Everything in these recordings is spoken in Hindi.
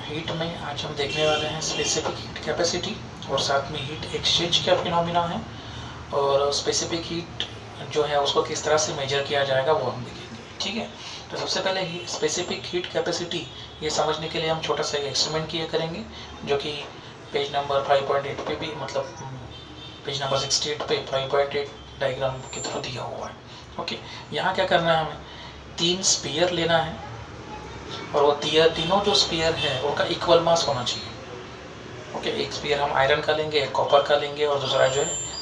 हीट में आज हम देखने वाले हैं स्पेसिफिक हीट कैपेसिटी और साथ में हीट एक्सचेंज क्या फिनोमिना है और स्पेसिफिक हीट जो है उसको किस तरह से मेजर किया जाएगा वो हम देखेंगे। ठीक है, तो सबसे पहले ही स्पेसिफिक हीट कैपेसिटी ये समझने के लिए हम छोटा सा एक्सपेरिमेंट किया करेंगे जो कि पेज नंबर 5.8 पे भी मतलब पेज नंबर 68 पे 5.8 डायग्राम के थ्रू दिया हुआ है। ओके, यहाँ क्या करना है, हमें 3 स्पीयर लेना है और वो तीनों जो स्पीयर है उनका इक्वल मास होना चाहिए। ओके, एक स्पीयर हम आयरन का लेंगे, एक कॉपर का लेंगे और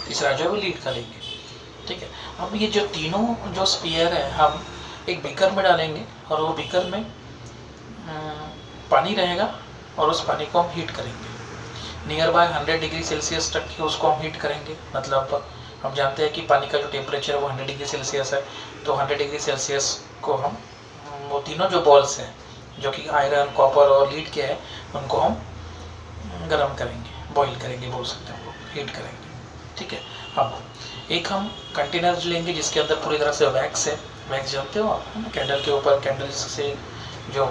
तीसरा जो है वो लीड का लेंगे। ठीक है, अब ये जो तीनों जो स्पीयर है हम एक बीकर में डालेंगे और वो बीकर में पानी रहेगा और उस पानी को हम हीट करेंगे नियर बाय 100 डिग्री सेल्सियस तक की उसको हम हीट करेंगे। मतलब हम जानते हैं कि पानी का जो टेम्परेचर है वो 100 डिग्री सेल्सियस है, तो 100 डिग्री सेल्सियस को हम वो तीनों जो बॉल्स हैं जो कि आयरन, कॉपर और लीड के हैं उनको हम गर्म करेंगे, बॉईल करेंगे बोल सकते हैं, वो हीट करेंगे। ठीक है, अब एक हम कंटेनर लेंगे जिसके अंदर पूरी तरह से वैक्स है। वैक्स जानते हो आप, कैंडल के ऊपर कैंडल से जो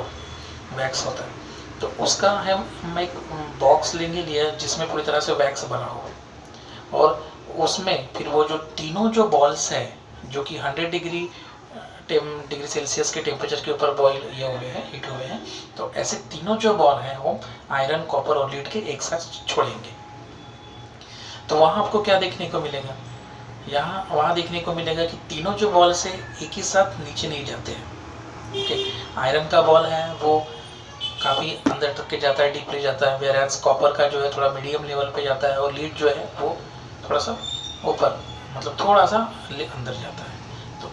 वैक्स होता है, तो उसका हम एक बॉक्स लेंगे लिया जिसमें पूरी तरह से वैक्स भरा हो और उसमें फिर वो जो तीनों जो बॉल्स हैं जो कि 100 डिग्री सेल्सियस के टेम्परेचर के ऊपर बॉईल ये हुए हैं, हीट हुए हैं, तो ऐसे तीनों जो बॉल हैं वो आयरन, कॉपर और लीड के एक साथ छोड़ेंगे। तो वहाँ आपको क्या देखने को मिलेगा, वहाँ देखने को मिलेगा कि तीनों जो बॉल से एक ही साथ नीचे नहीं जाते हैं। ओके, आयरन का बॉल है वो काफ़ी अंदर तक के जाता है, डीपली जाता है, वेयरएज कॉपर का जो है थोड़ा मीडियम लेवल पे जाता है और लीड जो है वो थोड़ा सा ऊपर मतलब थोड़ा सा अंदर जाता है। तो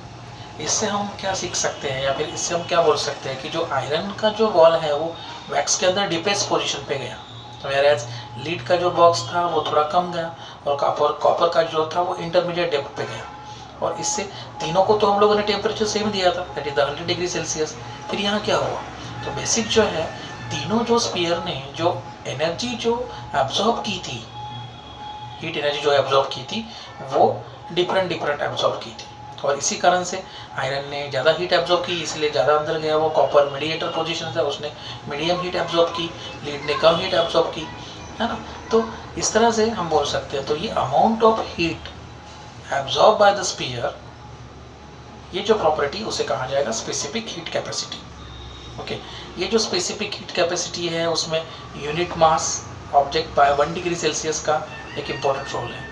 इससे हम क्या सीख सकते हैं या फिर इससे हम क्या बोल सकते हैं कि जो आयरन का जो बॉल है वो वैक्स के अंदर डीपेस्ट पोजीशन पे गया, वेयरएज लीड का जो बॉक्स था वो थोड़ा कम गया और कॉपर का जो था वो इंटरमीडिएट डेप्थ पे गया। और इससे तीनों को तो हम लोगों ने टेम्परेचर सेम दिया था, दैट इज 100 डिग्री सेल्सियस। फिर यहाँ क्या हुआ, तो बेसिक जो है तीनों जो स्पीयर ने जो एनर्जी जो एब्जॉर्ब की थी, हीट एनर्जी जो एब्जॉर्ब की थी वो डिफरेंट एब्जॉर्ब की थी और इसी कारण से आयरन ने ज़्यादा हीट एब्जॉर्ब की इसलिए ज़्यादा अंदर गया, वो कॉपर मीडिएटर पोजीशन था उसने मीडियम हीट एब्जॉर्ब की, लीड ने कम हीट एब्जॉर्ब की, है ना। तो इस तरह से हम बोल सकते हैं। तो ये amount of heat absorb by the sphere, ये जो प्रॉपर्टी उसे कहा जाएगा स्पेसिफिक हीट कैपेसिटी। ओके, ये जो स्पेसिफिक हीट कैपेसिटी है उसमें unit mass object by 1 degree Celsius का एक इम्पोर्टेंट रोल है।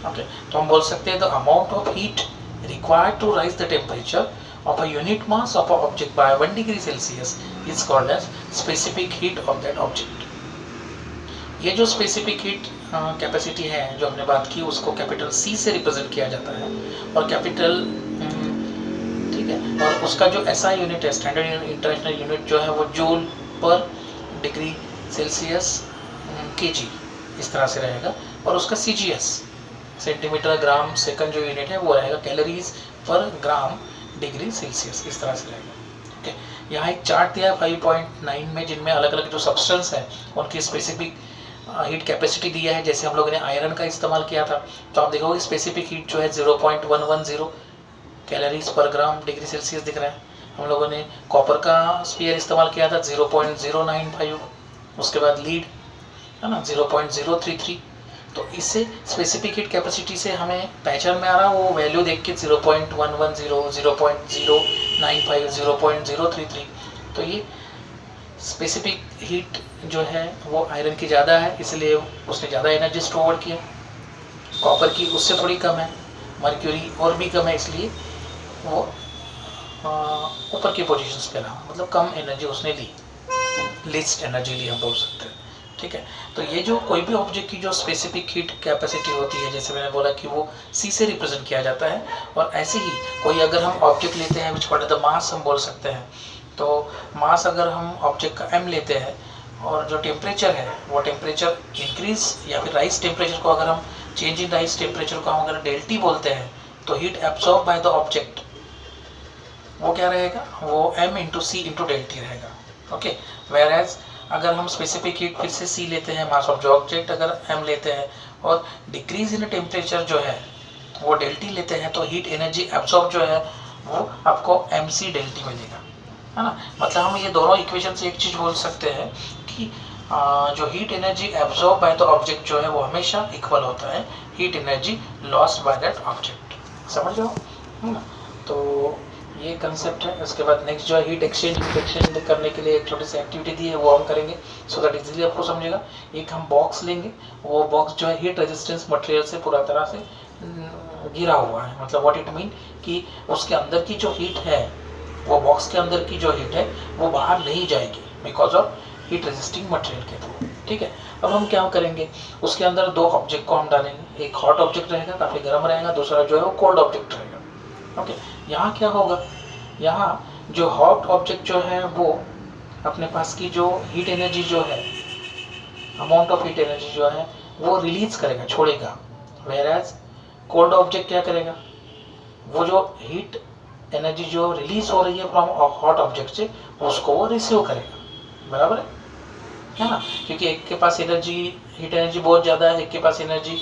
ओके, तो हम बोल सकते हैं the amount of heat required to rise the temperature of a unit mass of an object by 1 degree Celsius is called as specific heat of that object. ये जो specific heat कैपेसिटी है जो हमने बात की उसको कैपिटल C से रिप्रेजेंट किया जाता है और कैपिटल ठीक है, और उसका जो SI यूनिट है, स्टैंडर्ड इंटरनेशनल यूनिट जो है वो जूल पर डिग्री सेल्सियस kg इस तरह से रहेगा और उसका CGS सेंटीमीटर ग्राम सेकंड जो यूनिट है वो रहेगा कैलोरीज पर ग्राम डिग्री सेल्सियस इस तरह से रहेगा। ओके, यहाँ एक चार्ट दिया है 5.9 में जिनमें अलग अलग जो सब्सटेंस है उनकी स्पेसिफिक हीट कैपेसिटी दिया है। जैसे हम लोगों ने आयरन का इस्तेमाल किया था तो आप देखोगे स्पेसिफिक हीट जो है 0.110 कैलोरीज पर ग्राम डिग्री सेल्सियस दिख रहा है। हम लोगों ने कॉपर का स्पीयर इस्तेमाल किया था 0.095, उसके बाद लीड है ना 0.033। तो इससे स्पेसिफिक हीट कैपेसिटी से हमें पहचान में आ रहा वो वैल्यू देख के 0.110, 0.095, 0.033। तो ये स्पेसिफिक हीट जो है वो आयरन की ज़्यादा है इसलिए उसने ज़्यादा एनर्जी स्टोर किया, कॉपर की उससे थोड़ी कम है, मर्क्यूरी और भी कम है इसलिए वो ऊपर की पोजीशंस पे रहा, मतलब कम एनर्जी उसने ली, लीस्ट एनर्जी ली हम बोल सकते हैं। ठीक है, तो ये जो कोई भी ऑब्जेक्ट की जो स्पेसिफिक हीट कैपेसिटी होती है जैसे मैंने बोला कि वो C से रिप्रेजेंट किया जाता है और ऐसे ही कोई अगर हम ऑब्जेक्ट लेते हैं विच कॉल्ड द मास हम बोल सकते हैं। तो मास अगर हम ऑब्जेक्ट का m लेते हैं और जो टेम्परेचर है वो टेम्परेचर इंक्रीज या फिर राइज टेम्परेचर को अगर हम चेंज इन राइज टेम्परेचर को हम अगर डेल्टी बोलते हैं तो heat absorb by the object वो क्या रहेगा, वो m इंटू C इंटू डेल्टी रहेगा। ओके, वेयरएज अगर हम स्पेसिफिक हीट फिर से C लेते हैं, मास ऑफ ऑब्जेक्ट अगर m लेते हैं और डिक्रीज इन टेम्परेचर जो है वो डेल्टी लेते हैं तो हीट एनर्जी एब्जॉर्ब जो है वो आपको mc डेल्टी मिलेगा, है ना। मतलब हम ये दोनों इक्वेशन से एक चीज़ बोल सकते हैं कि कि जो heat energy absorb by the object जो है वो हमेशा इक्वल होता है heat energy lost by that object. समझ लो है ना। तो ये कंसेप्ट है। उसके बाद नेक्स्ट जो है हीट एक्सचेंज करने के लिए एक छोटी सी एक्टिविटी दी है, वो हम करेंगे सो दैट इजीली आपको समझेगा। एक हम बॉक्स लेंगे, वो बॉक्स जो है हीट रेजिस्टेंस मटेरियल से पूरा तरह से घिरा हुआ है। मतलब व्हाट इट मीन कि उसके अंदर की जो हीट है, वो बॉक्स के अंदर की जो हीट है वो बाहर नहीं जाएगी because of heat resisting material के थ्रू। ठीक है, अब हम क्या करेंगे, उसके अंदर दो ऑब्जेक्ट को हम डालेंगे। एक हॉट ऑब्जेक्ट रहेगा, काफ़ी गर्म रहेगा, दूसरा जो है वो कोल्ड ऑब्जेक्ट रहेगा। ओके, यहाँ क्या होगा, यहाँ जो हॉट ऑब्जेक्ट जो है वो अपने पास की जो हीट एनर्जी जो है, अमाउंट ऑफ हीट एनर्जी जो है वो रिलीज करेगा, छोड़ेगा। वेयरएज कोल्ड ऑब्जेक्ट क्या करेगा, वो जो हीट एनर्जी जो रिलीज हो रही है फ्रॉम हॉट ऑब्जेक्ट से, उसको वो रिसीव करेगा। बराबर है ना, क्योंकि एक के पास एनर्जी, हीट एनर्जी बहुत ज़्यादा है, एक के पास एनर्जी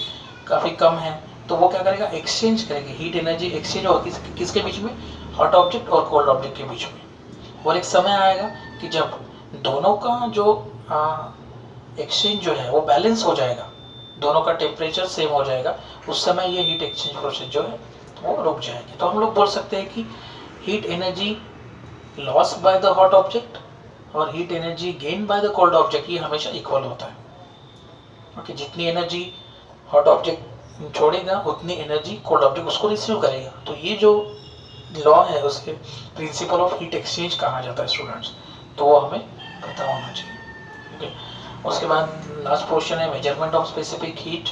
काफ़ी कम है, तो वो क्या करेगा, एक्सचेंज करेगी। हीट एनर्जी एक्सचेंज होगी किसके बीच में, हॉट ऑब्जेक्ट और कोल्ड ऑब्जेक्ट के बीच में। और एक समय आएगा कि जब दोनों का जो एक्सचेंज जो है वो बैलेंस हो जाएगा, दोनों का टेम्परेचर सेम हो जाएगा, उस समय ये हीट एक्सचेंज प्रोसेस जो है वो रुक जाएगी। तो हम लोग बोल सकते हैं कि heat energy loss by the hot object और heat energy gain by the cold object ये हमेशा इक्वल होता है। ओके, जितनी एनर्जी हॉट ऑब्जेक्ट छोड़ेगा उतनी एनर्जी कोल्ड ऑब्जेक्ट उसको रिसीव करेगा। तो ये जो लॉ है उसके प्रिंसिपल ऑफ हीट एक्सचेंज कहा जाता है स्टूडेंट्स, तो वो हमें पता होना चाहिए। ओके, उसके बाद लास्ट पोर्शन है मेजरमेंट ऑफ स्पेसिफिक हीट।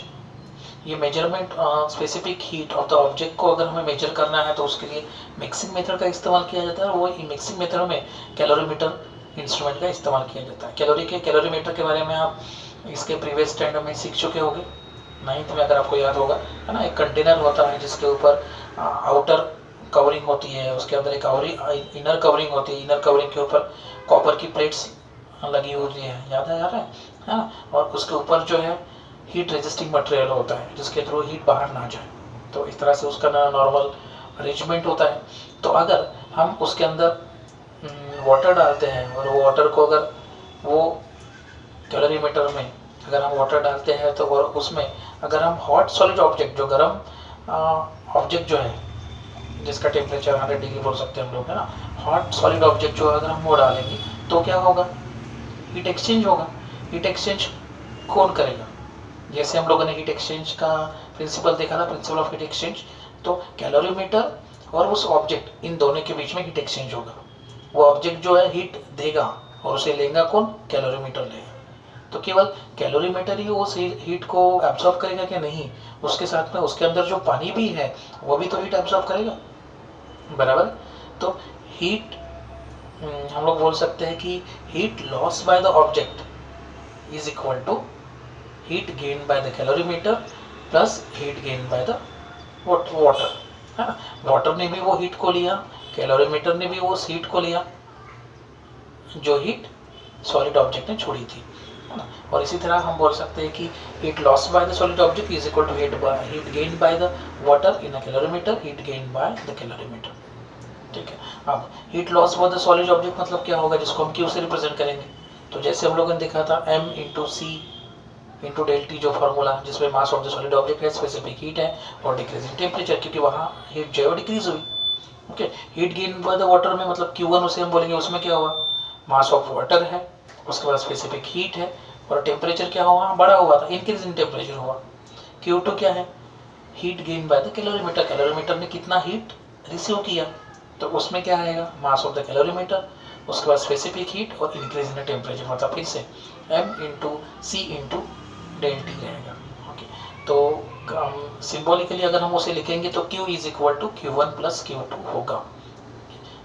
ये measurement specific heat of the object को अगर हमें मेजर करना है तो उसके लिए मिक्सिंग मेथड का इस्तेमाल किया जाता है। वो मिक्सिंग मेथड में कैलोरीमीटर इंस्ट्रूमेंट का इस्तेमाल किया जाता है। कैलोरीमीटर के बारे में आप इसके प्रीवियस स्टैंडर्ड में सीख चुके होंगे, 9th में अगर आपको याद होगा, है ना। एक कंटेनर होता है जिसके ऊपर आउटर कवरिंग होती है, उसके अंदर एक इनर कवरिंग होती है, इनर कवरिंग के ऊपर कॉपर की प्लेट्स लगी होती है, याद है यार, है ना। और उसके ऊपर जो है हीट रेजिस्टिंग मटेरियल होता है जिसके थ्रू हीट बाहर ना जाए। तो इस तरह से उसका नॉर्मल अरेंजमेंट होता है। तो अगर हम उसके अंदर वाटर डालते हैं और वो वाटर को अगर वो कैलोरीमीटर में अगर हम वाटर डालते हैं तो और उसमें अगर हम हॉट सॉलिड ऑब्जेक्ट जो गर्म ऑब्जेक्ट जो है जिसका टेम्परेचर 100 डिग्री बोल सकते हैं हम लोग, है ना, हॉट सॉलिड ऑब्जेक्ट जो अगर हम वो डालेंगे तो क्या होगा, हीट एक्सचेंज होगा। हीट एक्सचेंज कौन करेगा, जैसे हम लोगों ने हीट एक्सचेंज का प्रिंसिपल देखा था, प्रिंसिपल ऑफ हीट एक्सचेंज, तो कैलोरीमीटर और उस ऑब्जेक्ट इन दोनों के बीच में हीट एक्सचेंज होगा। वो ऑब्जेक्ट जो है हीट देगा और उसे लेगा कौन, कैलोरीमीटर लेगा। तो केवल कैलोरीमीटर ही उस हीट को एब्जॉर्ब करेगा क्या, नहीं, उसके साथ में उसके अंदर जो पानी भी है वो भी तो हीट एब्जॉर्ब करेगा। बराबर। तो हीट हम लोग बोल सकते हैं कि heat loss by the object is equal to heat gain by the calorimeter plus heat gain by the water, है ना। वाटर ने भी वो हीट को लिया, कैलोरीमीटर ने भी वो हीट को लिया जो हीट सॉलिड ऑब्जेक्ट ने छोड़ी थी, है ना। और इसी तरह हम बोल सकते हैं कि heat loss by the solid object is equal to heat gain by the water in a calorimeter, heat gain by the calorimeter. ठीक है, अब heat loss by the solid object मतलब क्या होगा, जिसको हम क्यू से रिप्रेजेंट करेंगे। तो जैसे हम लोगों ने देखा था m into C into delta T जो फॉर्मूला, जिसमें मास ऑफ द सॉलिड ऑब्जेक्ट है, स्पेसिफिक हीट है और डिक्रीजिंग टेम्परेचर, क्योंकि वहाँ हीट जो है डिक्रीज हुई। Okay, heat gain by the water में मतलब Q1 उसे हम बोलेंगे, उसमें क्या हुआ, मास ऑफ वाटर है, उसके बाद स्पेसिफिक हीट है और टेम्परेचर क्या हुआ, बढ़ा हुआ था, इंक्रीजिंग टेम्परेचर हुआ। Q2 क्या है, heat gain by the calorimeter, calorimeter ने कितना हीट रिसीव किया, तो उसमें क्या आएगा, मास ऑफ द कैलोरीमीटर, उसके बाद स्पेसिफिक हीट और इंक्रीज इन टेम्परेचर, मतलब फिर से m into C into delta T रहेगा। ओके, तो सिंबॉलिकली अगर हम उसे लिखेंगे तो Q is equal to Q1 plus Q2 होगा।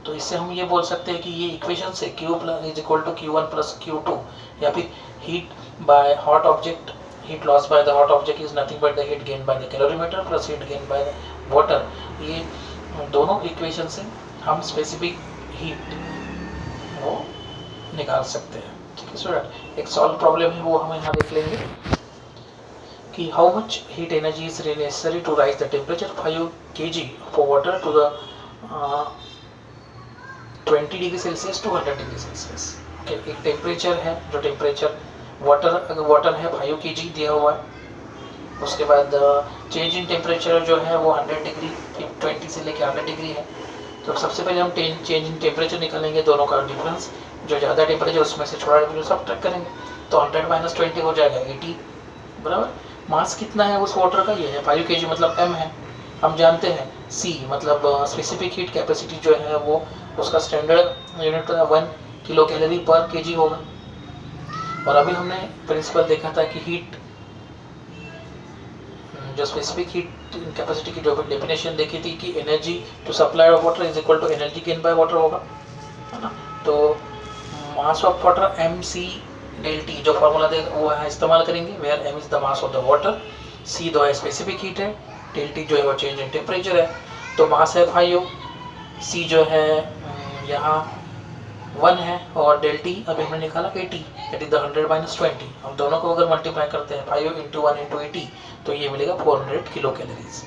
तो इससे हम ये बोल सकते हैं कि ये इक्वेशन से Q is equal to Q1 plus Q2, या फिर heat by hot object, heat loss by the hot object is nothing but the heat gain by the calorimeter plus heat gain by the water, ये दोनों इक्वेशन से हम स्पेसिफिक हीट वो निकाल सकते हैं। ठीक है स्टूडेंट, एक सॉल्व प्रॉब्लम है वो हम यहाँ देख लेंगे कि how much heat energy is necessary to raise the temperature 5 kg for water to the 20 degree Celsius to 100 degree Celsius. एक टेम्परेचर है, जो टेम्परेचर वाटर, अगर वाटर है 5 kg दिया हुआ है। उसके बाद चेंज इन टेम्परेचर जो है वो 100 डिग्री 20 से लेकर 100 डिग्री है। तो सबसे पहले हम चेंज इन टेम्परेचर निकालेंगे, दोनों का डिफरेंस, जो ज़्यादा टेम्परेचर उसमें से छोटा टेम्परेचर सब ट्रैक करेंगे। तो 100 - 20 हो जाएगा 80, बराबर। मास कितना है उस वाटर का, ये है 5 kg, मतलब m है। हम जानते हैं C मतलब स्पेसिफिक हीट कैपेसिटी जो है वो उसका स्टैंडर्ड यूनिट 1 किलो कैलोरी पर kg होगा। और अभी हमने प्रिंसिपल देखा था कि हीट, जो स्पेसिफिक हीट कैपेसिटी की जो डेफिनेशन देखी थी कि energy to supply of water is equal to energy gain by water होगा, है ना। तो mass of water mc ∆T जो फॉर्मूला दे वो है इस्तेमाल करेंगे, where m is the mass of the water, c जो है स्पेसिफिक हीट है, ∆T जो है वो चेंज इन टेम्परेचर है। तो मास है 5, c जो है यहाँ 1 है, और ∆T अभी हमने निकाला 80, दैट इज द 100 - 20। हम दोनों को अगर मल्टीप्लाई करते हैं 5 × 1 × 80 तो ये मिलेगा 400 किलो कैलोरीज,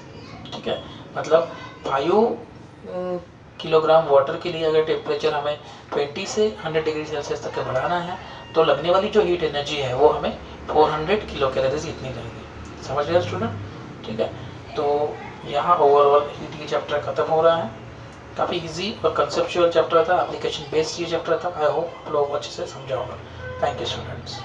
ठीक है। मतलब 5 किलोग्राम वाटर के लिए अगर टेम्परेचर हमें 20 से 100 डिग्री सेल्सियस तक बढ़ाना है तो लगने वाली जो हीट एनर्जी है वो हमें 400 किलो कैलोरीज इतनी लगेगी। समझ रहे स्टूडेंट, ठीक है। तो यहाँ ओवरऑल हीट की चैप्टर खत्म हो रहा है। काफ़ी इजी और कंसेप्चुअल चैप्टर था, एप्लीकेशन बेस्ड ये चैप्टर था। आई होप आप लोगों को अच्छे से समझा होगा। Thank you students.